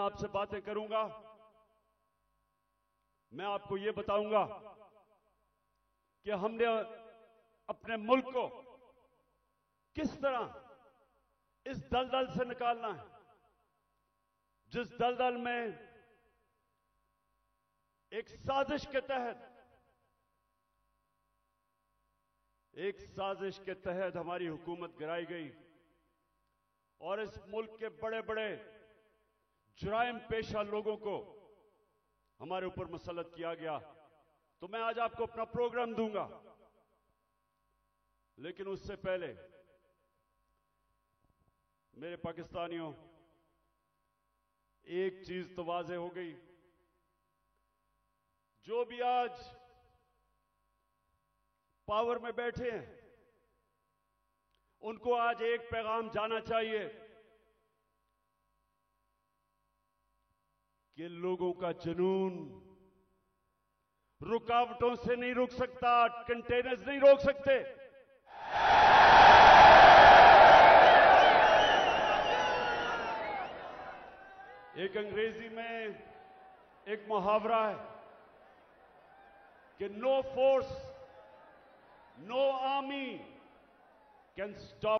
आपसे बातें करूंगा, मैं आपको यह बताऊंगा कि हमने अपने मुल्क को किस तरह इस दलदल से निकालना है, जिस दलदल में एक साजिश के तहत हमारी हुकूमत गिराई गई और इस मुल्क के बड़े बड़े जुराइम पेशा लोगों को हमारे ऊपर मुसल्लत किया गया। तो मैं आज आपको अपना प्रोग्राम दूंगा, लेकिन उससे पहले मेरे पाकिस्तानियों, एक चीज तो वाज़ेह हो गई, जो भी आज पावर में बैठे हैं उनको आज एक पैगाम जाना चाहिए कि लोगों का जुनून रुकावटों से नहीं रुक सकता, कंटेनर्स नहीं रोक सकते। एक अंग्रेजी में एक मुहावरा है कि no force, no army can stop